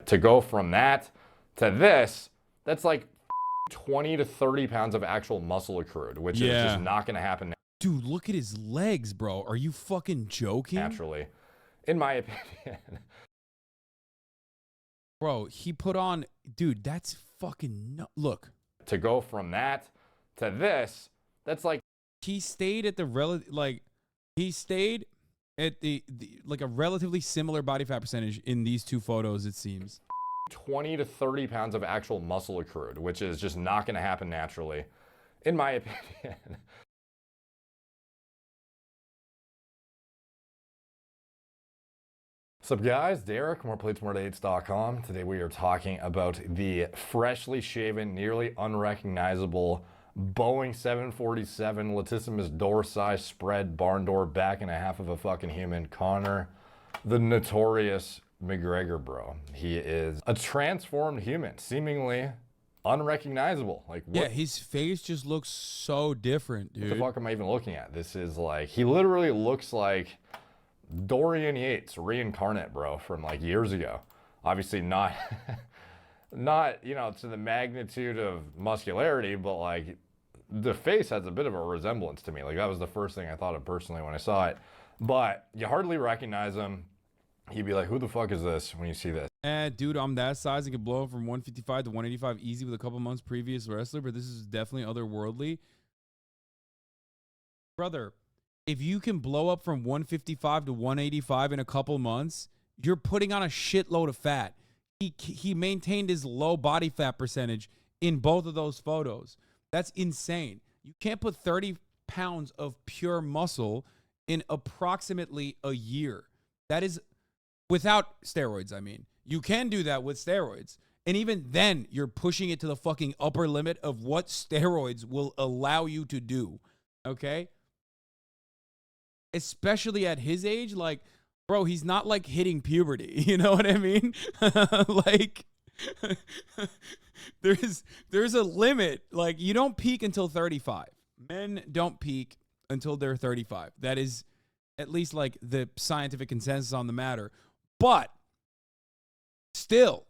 To go from that to this, that's like 20 to 30 pounds of actual muscle accrued, which is just not going to happen Dude, look at his legs, bro. Are you fucking joking? naturally, in my opinion. Bro, he put on, dude, that's fucking look. To go from that to this, that's like he stayed at the he stayed at the like a relatively similar body fat percentage in these two photos, it seems. 20 to 30 pounds of actual muscle accrued, which is just not going to happen naturally, in my opinion. What's up, guys? Derek, moreplates.com. Today we are talking about the freshly shaven, nearly unrecognizable Boeing 747 latissimus dorsi spread barn door back and a half of a fucking human, Conor, the notorious McGregor, bro. He is a transformed human, seemingly unrecognizable. Like, what? Yeah, his face just looks so different, dude. What the fuck am I even looking at? This is like, he literally looks like Dorian Yates reincarnate, bro, from like years ago. Obviously not not, you know, to the magnitude of muscularity, but like the face has a bit of a resemblance to me. Like, that was the first thing I thought of personally when I saw it. But you hardly recognize him. You'd be like, who the fuck is this when you see this? Dude, I'm that size. I could blow up from 155 to 185 easy with a couple months previous wrestler, but this is definitely otherworldly. Brother, if you can blow up from 155 to 185 in a couple months, you're putting on a shitload of fat. He maintained his low body fat percentage in both of those photos. That's insane. You can't put 30 pounds of pure muscle in approximately a year. That is without steroids, I mean. You can do that with steroids. And even then, you're pushing it to the fucking upper limit of what steroids will allow you to do. Okay? Especially at his age, like, bro, he's not like hitting puberty. You know what I mean? Like, there's a limit. Like, you don't peak until 35. Men don't peak until they're 35. That is at least like the scientific consensus on the matter. But still,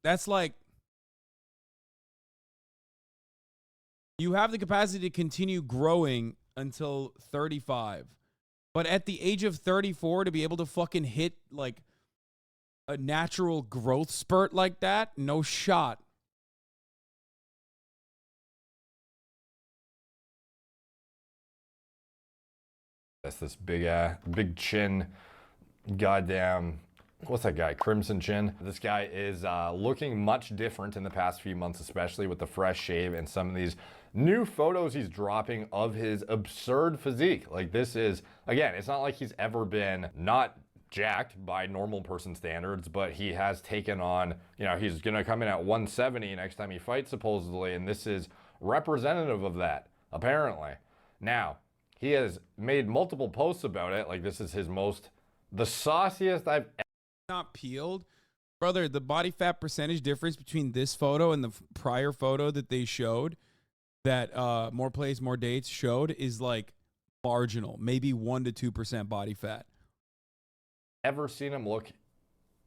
that's like, you have the capacity to continue growing until 35. But at the age of 34, to be able to fucking hit like a natural growth spurt like that, no shot. That's this big chin, goddamn, what's that guy? Crimson Chin. This guy is looking much different in the past few months, especially with the fresh shave and some of these new photos he's dropping of his absurd physique. Like, this is, again, it's not like he's ever been not jacked by normal person standards, but he has taken on, you know, he's gonna come in at 170 next time he fights, supposedly, and this is representative of that, apparently. Now, he has made multiple posts about it. Like, this is his the sauciest I've ever. Not peeled. Brother, the body fat percentage difference between this photo and the prior photo that they showed, that More Plays, More Dates showed, is like marginal. Maybe 1 to 2% body fat. Ever seen him look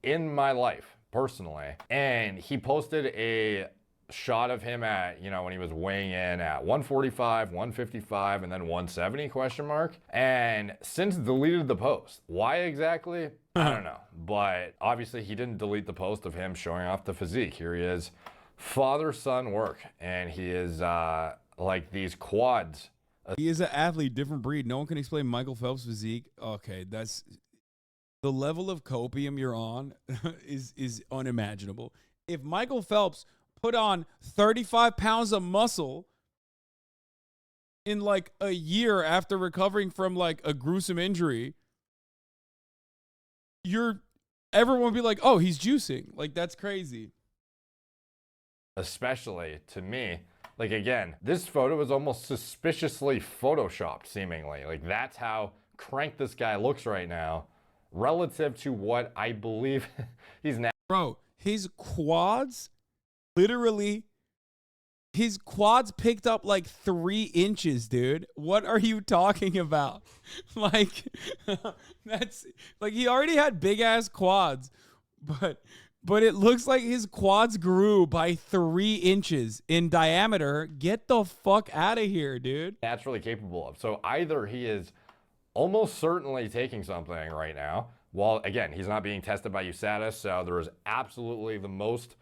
in my life, personally. And he posted a shot of him at, you know, when he was weighing in at 145, 155, and then 170 question mark. And since deleted the post. Why exactly? I don't know. But obviously he didn't delete the post of him showing off the physique. Here he is, father-son work. And he is like these quads. He is an athlete, different breed. No one can explain Michael Phelps' physique. Okay, that's the level of copium you're on is unimaginable. If Michael Phelps put on 35 pounds of muscle in like a year after recovering from like a gruesome injury, everyone would be like, oh, he's juicing. Like, that's crazy. Especially to me, like, again, this photo is almost suspiciously photoshopped, seemingly. Like, that's how cranked this guy looks right now relative to what I believe he's now. Bro, his quads literally His quads picked up like 3 inches, dude. What are you talking about? Like, that's like he already had big ass quads, but it looks like his quads grew by 3 inches in diameter. Get the fuck out of here, dude. Naturally capable of. So either he is almost certainly taking something right now. Well, again, he's not being tested by USADA, so there is absolutely the most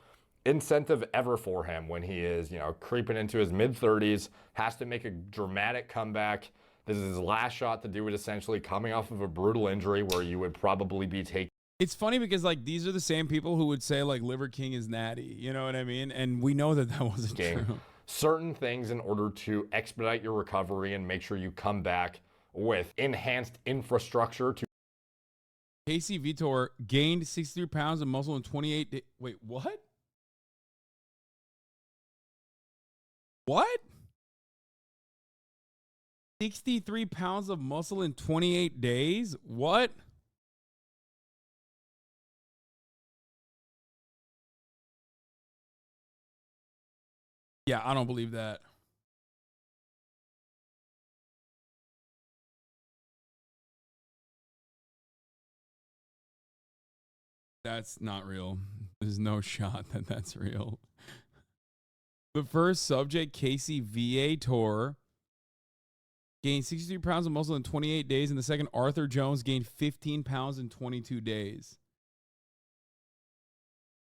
incentive ever for him when he is, creeping into his mid-30s, has to make a dramatic comeback. This is his last shot to do it, essentially, coming off of a brutal injury where you would probably be taking. It's funny because like these are the same people who would say like Liver King is natty, you know what I mean? And we know that wasn't true. Certain things in order to expedite your recovery and make sure you come back with enhanced infrastructure to. Casey Vitor gained 63 pounds of muscle in 28 days. Wait, what? What? 63 pounds of muscle in 28 days? What? Yeah, I don't believe that. That's not real. There's no shot that that's real. The first subject, Casey Viator, gained 63 pounds of muscle in 28 days. And the second, Arthur Jones, gained 15 pounds in 22 days.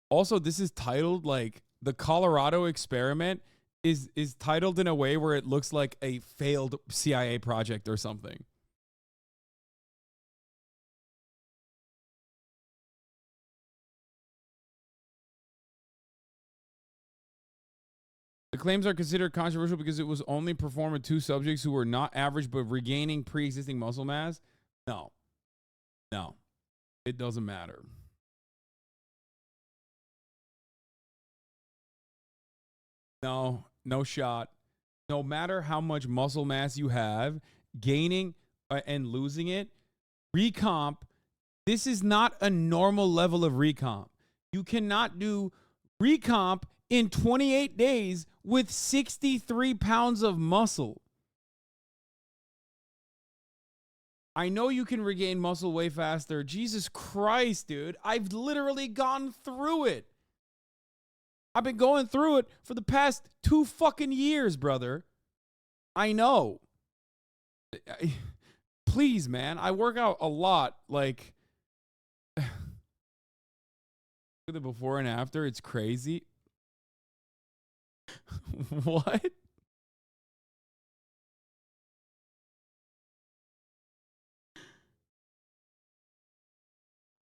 Also, this is titled like the Colorado experiment is titled in a way where it looks like a failed CIA project or something. The claims are considered controversial because it was only performed with 2 subjects who were not average but regaining pre-existing muscle mass. No, it doesn't matter. No shot. No matter how much muscle mass you have, gaining and losing it, recomp, this is not a normal level of recomp. You cannot do recomp in 28 days with 63 pounds of muscle. I know you can regain muscle way faster. Jesus Christ, dude. I've literally gone through it. I've been going through it for the past 2 fucking years, brother. I know. Please, man. I work out a lot. Like, look at the before and after. It's crazy. What?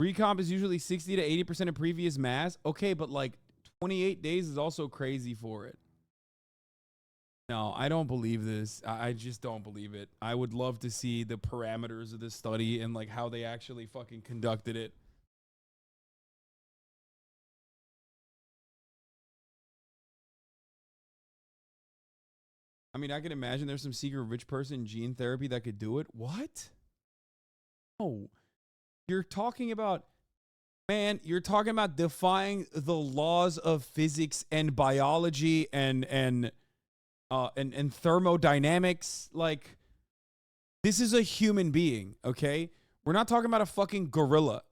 Recomp is usually 60 to 80% of previous mass. Okay, but like 28 days is also crazy for it. No, I don't believe this. I just don't believe it. I would love to see the parameters of this study and like how they actually fucking conducted it. I mean, I can imagine there's some secret rich person gene therapy that could do it. What? Oh, you're talking about, man, you're talking about defying the laws of physics and biology and thermodynamics. Like, this is a human being, okay? We're not talking about a fucking gorilla,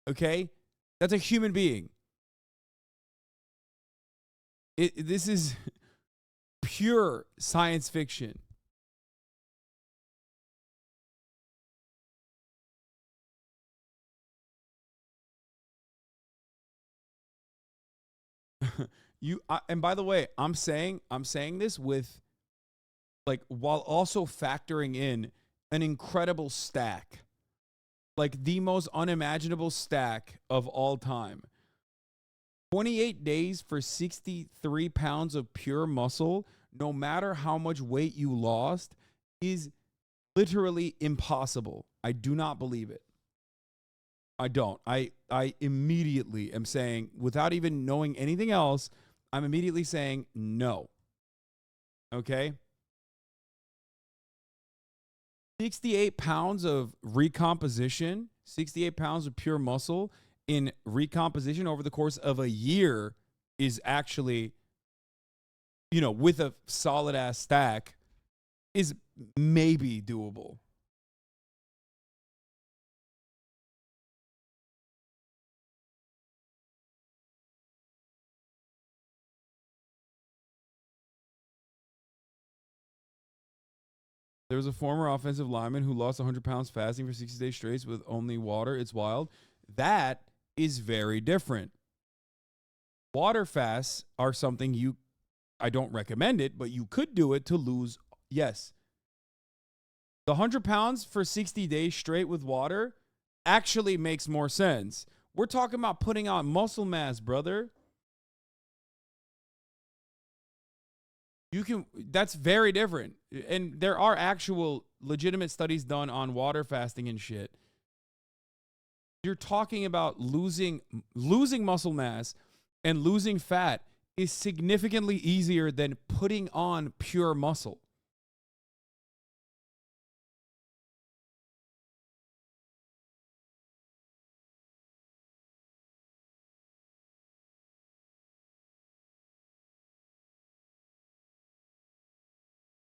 okay? That's a human being. This is pure science fiction. And by the way, I'm saying this with like while also factoring in an incredible stack, like the most unimaginable stack of all time. 28 days for 63 pounds of pure muscle, no matter how much weight you lost, is literally impossible. I do not believe it. I don't. I immediately am saying, without even knowing anything else, I'm immediately saying no. Okay? 68 pounds of recomposition, 68 pounds of pure muscle in recomposition over the course of a year is actually with a solid ass stack is maybe doable. There was a former offensive lineman who lost 100 pounds fasting for 60 days straight with only water. It's wild. That is very different. Water fasts are something I don't recommend it, but you could do it to lose. Yes. The 100 pounds for 60 days straight with water actually makes more sense. We're talking about putting on muscle mass, brother. That's very different. And there are actual legitimate studies done on water fasting and shit. You're talking about losing muscle mass and losing fat is significantly easier than putting on pure muscle.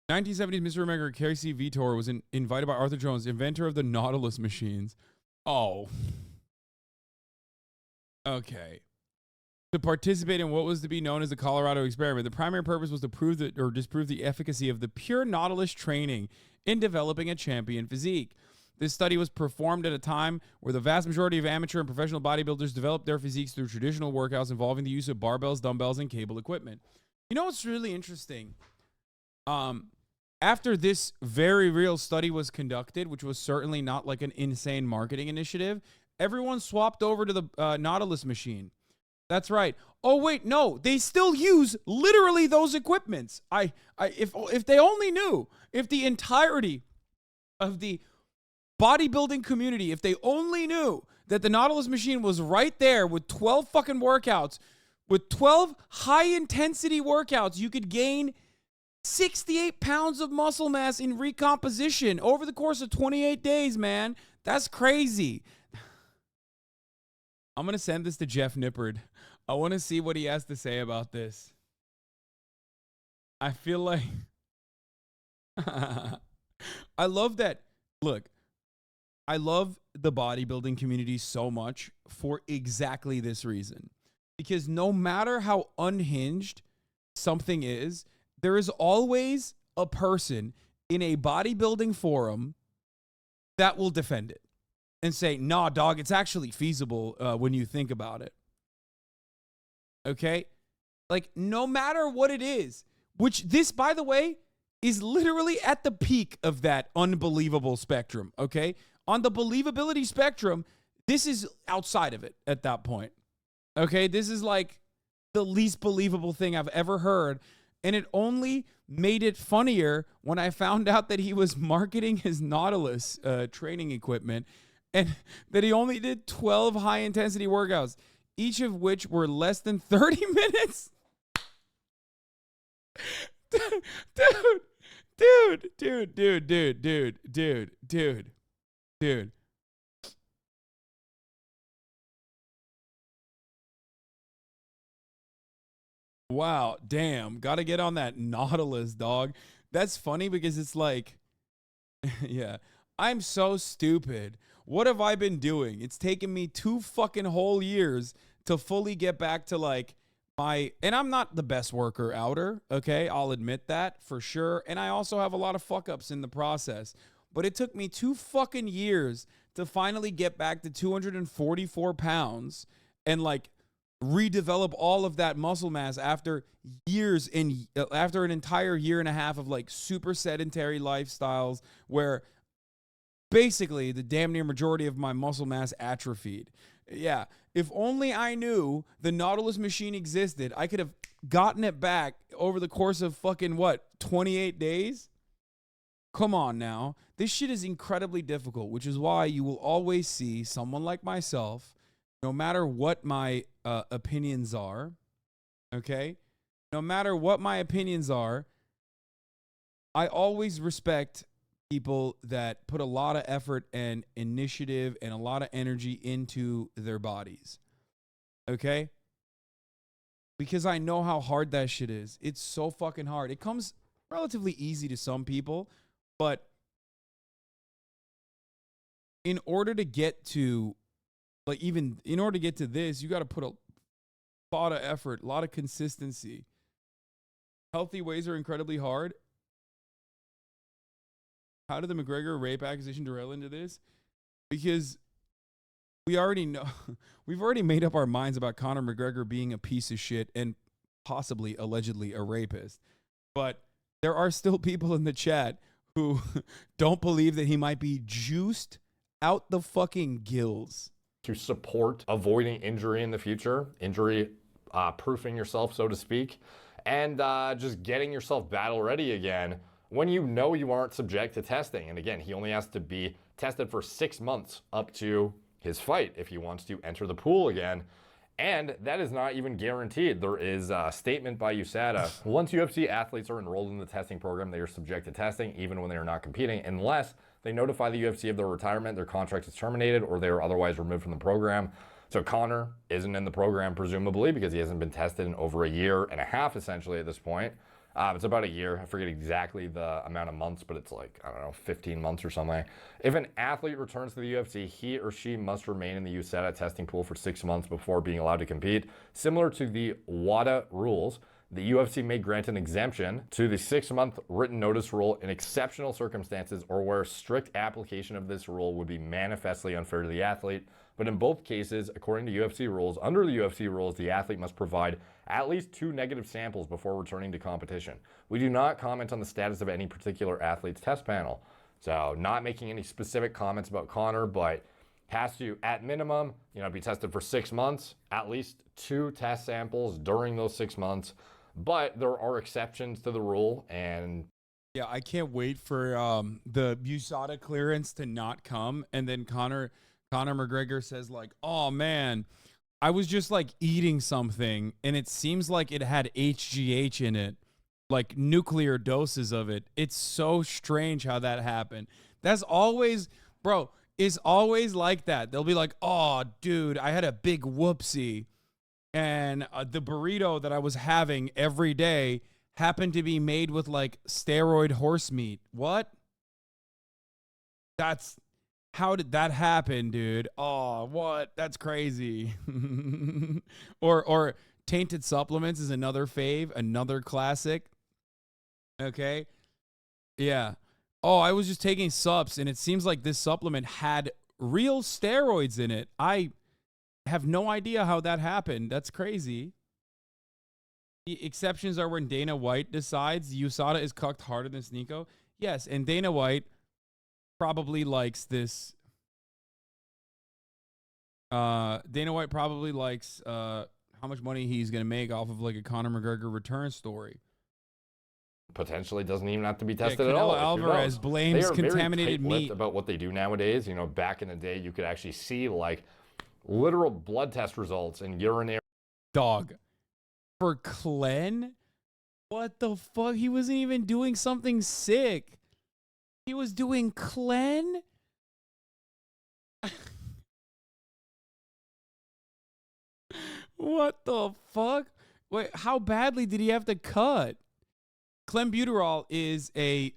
In 1970s, Mr. McGregor, Casey Vitor was invited by Arthur Jones, inventor of the Nautilus machines. Oh. Okay. To participate in what was to be known as the Colorado experiment. The primary purpose was to prove or disprove the efficacy of the pure Nautilus training in developing a champion physique. This study was performed at a time where the vast majority of amateur and professional bodybuilders developed their physiques through traditional workouts involving the use of barbells, dumbbells, and cable equipment. You know what's really interesting? After this very real study was conducted, which was certainly not like an insane marketing initiative, everyone swapped over to the Nautilus machine. That's right. Oh wait, no, they still use literally those equipments. If they only knew, if the entirety of the bodybuilding community, if they only knew that the Nautilus machine was right there with 12 fucking workouts, with 12 high intensity workouts, you could gain 68 pounds of muscle mass in recomposition over the course of 28 days, man. That's crazy. I'm going to send this to Jeff Nippard. I want to see what he has to say about this. I feel like I love that. Look, I love the bodybuilding community so much for exactly this reason. Because no matter how unhinged something is, there is always a person in a bodybuilding forum that will defend it and say, nah, dog, it's actually feasible when you think about it. Okay? Like, no matter what it is, which this, by the way, is literally at the peak of that unbelievable spectrum, okay? On the believability spectrum, this is outside of it at that point, okay? This is like the least believable thing I've ever heard. And it only made it funnier when I found out that he was marketing his Nautilus training equipment and that he only did 12 high-intensity workouts, each of which were less than 30 minutes. Dude. Wow, damn. Got to get on that Nautilus, dog. That's funny because it's like, yeah, I'm so stupid. What have I been doing? It's taken me 2 fucking whole years to fully get back to like and I'm not the best worker outer, okay? I'll admit that for sure. And I also have a lot of fuck ups in the process. But it took me 2 fucking years to finally get back to 244 pounds and like redevelop all of that muscle mass after years and after an entire year and a half of like super sedentary lifestyles where basically the damn near majority of my muscle mass atrophied. Yeah, if only I knew the Nautilus machine existed, I could have gotten it back over the course of fucking 28 days? Come on now. This shit is incredibly difficult, which is why you will always see someone like myself, no matter what my opinions are, okay? No matter what my opinions are, I always respect people that put a lot of effort and initiative and a lot of energy into their bodies, okay? because I know how hard that shit is. It's so fucking hard. It comes relatively easy to some people, but in order to get to, like, even in order to get to this, you got to put a lot of effort, a lot of consistency. Healthy weighs are incredibly hard. How did the McGregor rape accusation derail into this? Because we already know, we've already made up our minds about Conor McGregor being a piece of shit and possibly, allegedly, a rapist. But there are still people in the chat who don't believe that he might be juiced out the fucking gills. To support avoiding injury in the future, injury proofing yourself, so to speak, and just getting yourself battle ready again when you know you aren't subject to testing. And again, he only has to be tested for 6 months up to his fight if he wants to enter the pool again. And that is not even guaranteed. There is a statement by USADA. Once UFC athletes are enrolled in the testing program, they are subject to testing even when they are not competing, unless they notify the UFC of their retirement, their contract is terminated, or they are otherwise removed from the program. So Conor isn't in the program, presumably, because he hasn't been tested in over 1.5 years, essentially, at this point. It's about 1 year. I forget exactly the amount of months, but it's like, I don't know, 15 months or something. If an athlete returns to the UFC, he or she must remain in the USADA testing pool for 6 months before being allowed to compete. Similar to the WADA rules, the UFC may grant an exemption to the 6-month written notice rule in exceptional circumstances or where strict application of this rule would be manifestly unfair to the athlete. But in both cases, according to UFC rules, under the UFC rules, the athlete must provide at least 2 negative samples before returning to competition. We do not comment on the status of any particular athlete's test panel. So not making any specific comments about Conor, but has to, at minimum, be tested for 6 months, at least 2 test samples during those 6 months. But there are exceptions to the rule, and yeah, I can't wait for the USADA clearance to not come, and then Conor McGregor says, like, oh man, I was just like eating something and it seems like it had HGH in it, like nuclear doses of it. It's so strange how that happened. That's always, bro, it's always like that. They'll be like, oh dude, I had a big whoopsie, and the burrito that I was having every day happened to be made with like steroid horse meat. What? How did that happen, dude? Oh, what? That's crazy. or tainted supplements is another fave, another classic. Okay. Yeah. Oh, I was just taking subs and it seems like this supplement had real steroids in it. I have no idea how that happened. That's crazy. The exceptions are when Dana White decides USADA is cucked harder than Sneeko. Yes, and Dana White probably likes this. Dana White probably likes how much money he's going to make off of like a Conor McGregor return story. Potentially doesn't even have to be tested Canelo at all. Alvarez blames contaminated meat about what they do nowadays. Back in the day, you could actually see like literal blood test results and urinary. Dog. For Clen? What the fuck? He wasn't even doing something sick. He was doing Clen? What the fuck? Wait, how badly did he have to cut? Clenbuterol is a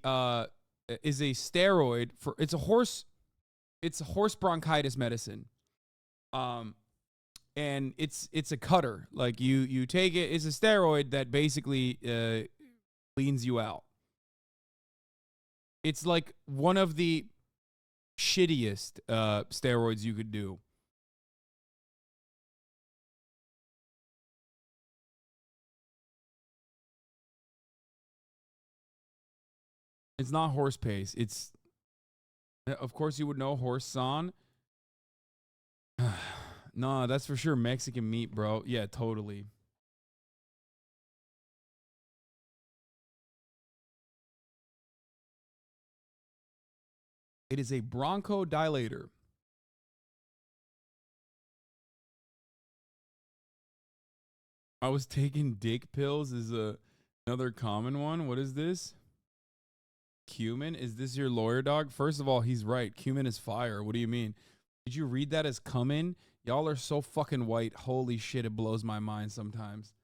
steroid for it's a horse bronchitis medicine. And it's a cutter. Like you take it, it's a steroid that basically cleans you out. It's like one of the shittiest steroids you could do. It's not horse pace. It's, of course you would know, horse son. No, that's for sure Mexican meat, bro. Yeah, totally. It is a bronchodilator. I was taking dick pills is another common one. What is this? Cumin? Is this your lawyer, dog? First of all, he's right. Cumin is fire. What do you mean? Did you read that as cumin? Y'all are so fucking white. Holy shit, it blows my mind sometimes.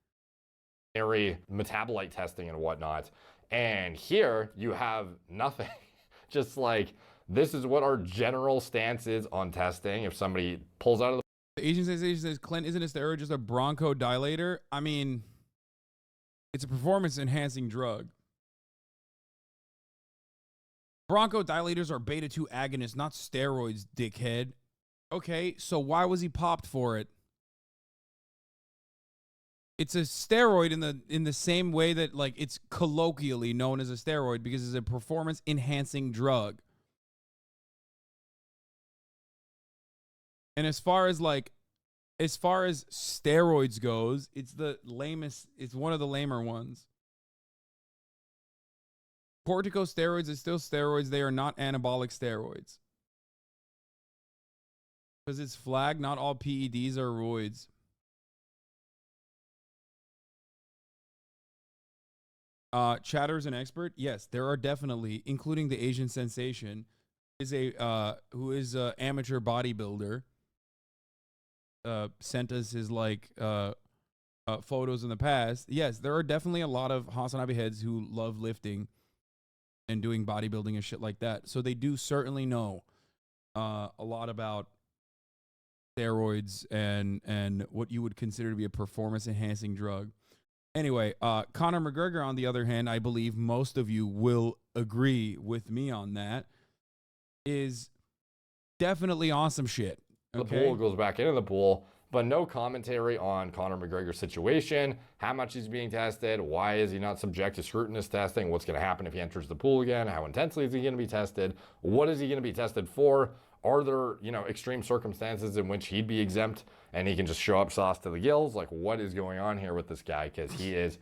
metabolite testing and whatnot. And here you have nothing. Just like, this is what our general stance is on testing. If somebody pulls out of The Asian sensation says, Clint, isn't a steroid just a bronchodilator? I mean, it's a performance-enhancing drug. Bronchodilators are beta-2 agonists, not steroids, dickhead. Okay, so why was he popped for it? It's a steroid in the same way that, like, it's colloquially known as a steroid because it's a performance-enhancing drug. And as far as steroids goes, it's the lamest, it's one of the lamer ones. Corticosteroids is still steroids. They are not anabolic steroids. Because it's flagged, not all PEDs are roids. Chatter's an expert? Yes, there are definitely, including the Asian sensation, who is a amateur bodybuilder. Sent us his photos in the past. Yes, there are definitely a lot of HasanAbi heads who love lifting and doing bodybuilding and shit like that. So they do certainly know a lot about steroids and what you would consider to be a performance enhancing drug. Anyway, Conor McGregor, on the other hand, I believe most of you will agree with me on that, is definitely awesome shit. The pool, goes back into the pool, but no commentary on Conor McGregor's situation, how much he's being tested, why is he not subject to scrutinous testing, what's going to happen if he enters the pool again, how intensely is he going to be tested, what is he going to be tested for, are there, extreme circumstances in which he'd be exempt and he can just show up sauce to the gills? Like, what is going on here with this guy? Because he is,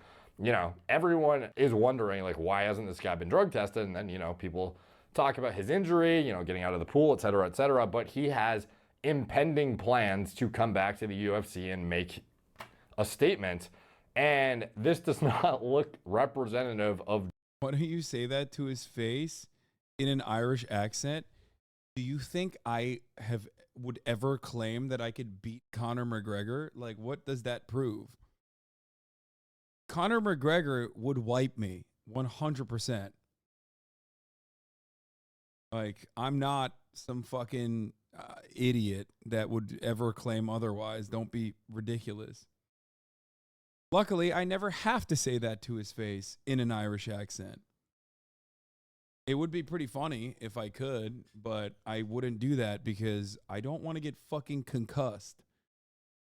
everyone is wondering, like, why hasn't this guy been drug tested? And then, people talk about his injury, getting out of the pool, et cetera, but he has impending plans to come back to the UFC and make a statement, and this does not look representative of. Why don't you say that to his face in an Irish accent? Do you think I would ever claim that I could beat Conor McGregor? Like, what does that prove? Conor McGregor would wipe me 100%. Like, I'm not some fucking idiot that would ever claim otherwise. Don't be ridiculous. Luckily, I never have to say that to his face in an Irish accent. It would be pretty funny if I could, but I wouldn't do that because I don't want to get fucking concussed.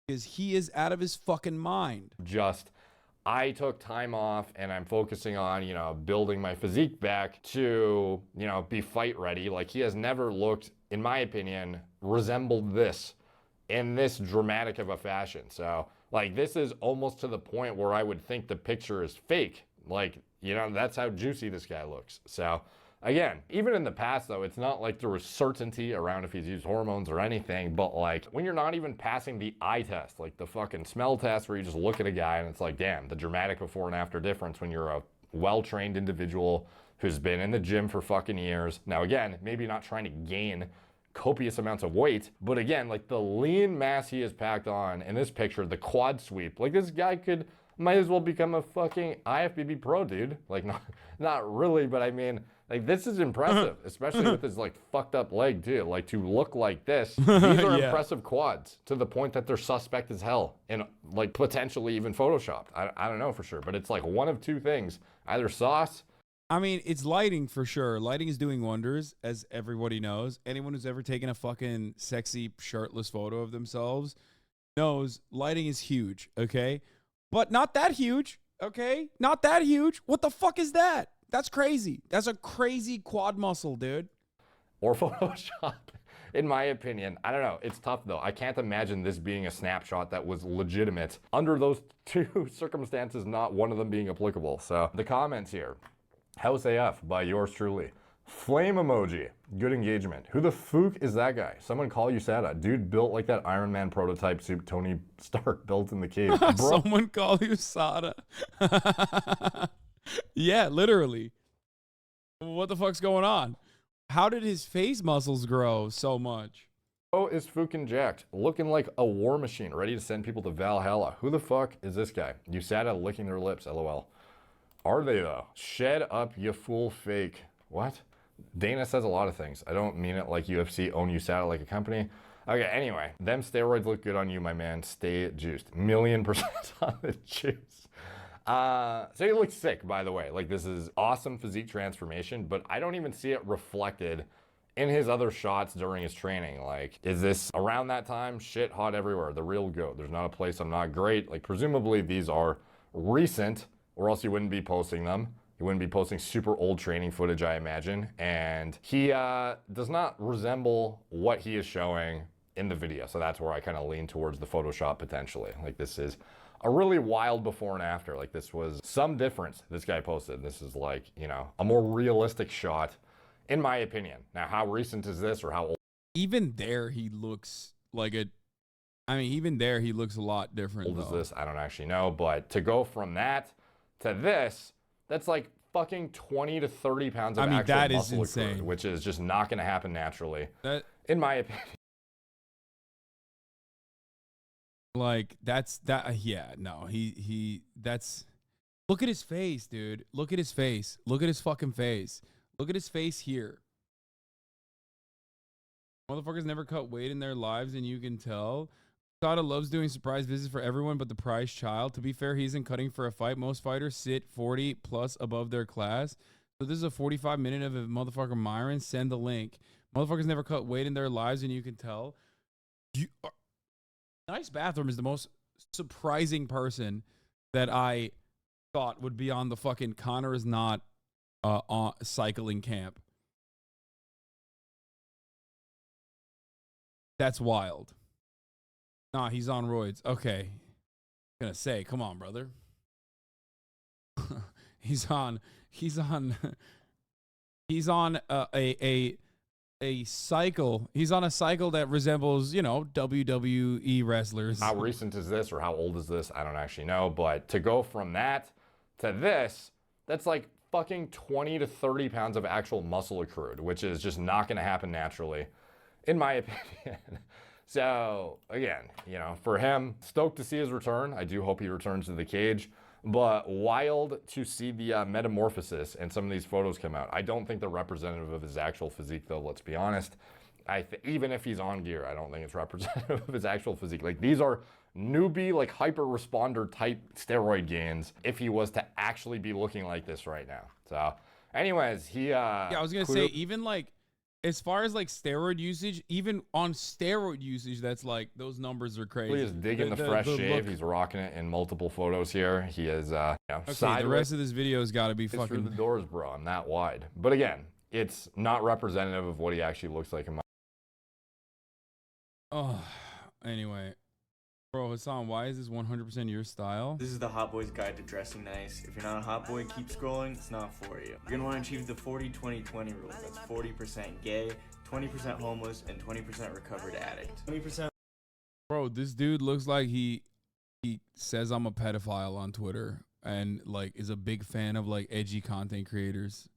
Because he is out of his fucking mind. I took time off and I'm focusing on, building my physique back to, be fight ready. Like, he has never looked, in my opinion, resembled this in this dramatic of a fashion. So, like, this is almost to the point where I would think the picture is fake. Like, that's how juicy this guy looks. So, again, even in the past, though, it's not like there was certainty around if he's used hormones or anything, but like when you're not even passing the eye test, like the fucking smell test where you just look at a guy and it's like, damn, the dramatic before and after difference when you're a well-trained individual who's been in the gym for fucking years. Now, again, maybe not trying to gain copious amounts of weight, but again, like the lean mass he has packed on in this picture, the quad sweep, like this guy might as well become a fucking IFBB pro, dude. Like, not really, but I mean, like, this is impressive, especially with his, like, fucked up leg, too. Like, to look like this, these are impressive quads to the point that they're suspect as hell and, like, potentially even photoshopped. I don't know for sure, but it's, like, one of two things. Either sauce. I mean, it's lighting for sure. Lighting is doing wonders, as everybody knows. Anyone who's ever taken a fucking sexy shirtless photo of themselves knows lighting is huge, okay? But not that huge, okay? Not that huge. What the fuck is that? That's crazy. That's a crazy quad muscle, dude. Or Photoshop, in my opinion. I don't know. It's tough, though. I can't imagine this being a snapshot that was legitimate under those two circumstances, not one of them being applicable. So the comments here. House AF by yours truly. Flame emoji. Good engagement. Who the fook is that guy? Someone call USADA. Dude built like that Iron Man prototype suit Tony Stark built in the cave. Bro. Someone call USADA. Yeah, literally. What the fuck's going on? How did his face muscles grow so much? Oh, is fucking jacked, looking like a war machine, ready to send people to Valhalla. Who the fuck is this guy? USADA licking their lips, lol. Are they though? Shed up, you fool fake. What? Dana says a lot of things. I don't mean it like UFC own USADA like a company. Okay, anyway, them steroids look good on you, my man. Stay juiced. 1,000,000% on the juice. So he looks sick, by the way. Like, this is awesome physique transformation, but I don't even see it reflected in his other shots during his training. Like, is this around that time? Shit hot everywhere. The real GOAT. There's not a place I'm not great. Like, presumably these are recent, or else he wouldn't be posting them. He wouldn't be posting super old training footage, I imagine. And he does not resemble what he is showing in the video. So that's where I kind of lean towards the Photoshop potentially. Like, this is a really wild before and after. Like, this was some difference this guy posted. This is like, you know, a more realistic shot, in my opinion. Now, how recent is this, or how old? Even there, he looks like a. I mean, even there, he looks a lot different. Old is this? I don't actually know. But to go from that to this, that's like fucking 20 to 30 pounds of actual that muscle is insane, which is just not going to happen naturally, that, in my opinion. Like, yeah, no, that's. Look at his face, dude. Look at his face. Look at his fucking face. Look at his face here. Motherfuckers never cut weight in their lives, and you can tell. Sada loves doing surprise visits for everyone but the prize child. To be fair, he isn't cutting for a fight. Most fighters sit 40 plus above their class. So this is a 45-minute of a motherfucker Myron. Send the link. Motherfuckers never cut weight in their lives, and you can tell. Nice Bathroom is the most surprising person that I thought would be on the fucking Conor is not on cycling camp. That's wild. Nah, he's on roids. Okay. Gonna say, come on, brother. he's on a cycle. He's on a cycle that resembles, you know, WWE wrestlers. How recent is this, or how old is this? I don't actually know. But to go from that to this, that's like fucking 20 to 30 pounds of actual muscle accrued, which is just not going to happen naturally, in my opinion. So again, you know, for him, stoked to see his return. I do hope he returns to the cage, but wild to see the metamorphosis and some of these photos come out. I don't think they're representative of his actual physique, though. Let's be honest. Even if he's on gear, I don't think it's representative of his actual physique. Like, these are newbie, like, hyper responder type steroid gains if he was to actually be looking like this right now. So anyways, he yeah, I was gonna say, even like, as far as like steroid usage, even on steroid usage, that's like, those numbers are crazy. He is digging the fresh shave. He's rocking it in multiple photos here. He is, you know, okay, the rest of this video has got to be fucking through the doors, bro. I'm that wide. But again, it's not representative of what he actually looks like in my. Oh, anyway. Bro, Hasan, why is this 100% your style? This is the Hot Boy's Guide to Dressing Nice. If you're not a hot boy, keep scrolling. It's not for you. You're going to want to achieve the 40-20-20 rule. That's 40% gay, 20% homeless, and 20% recovered addict. 20%. Bro, this dude looks like he says I'm a pedophile on Twitter and like is a big fan of like edgy content creators.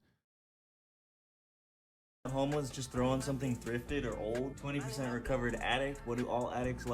Homeless, just throw on something thrifted or old. 20% recovered addict. What do all addicts like?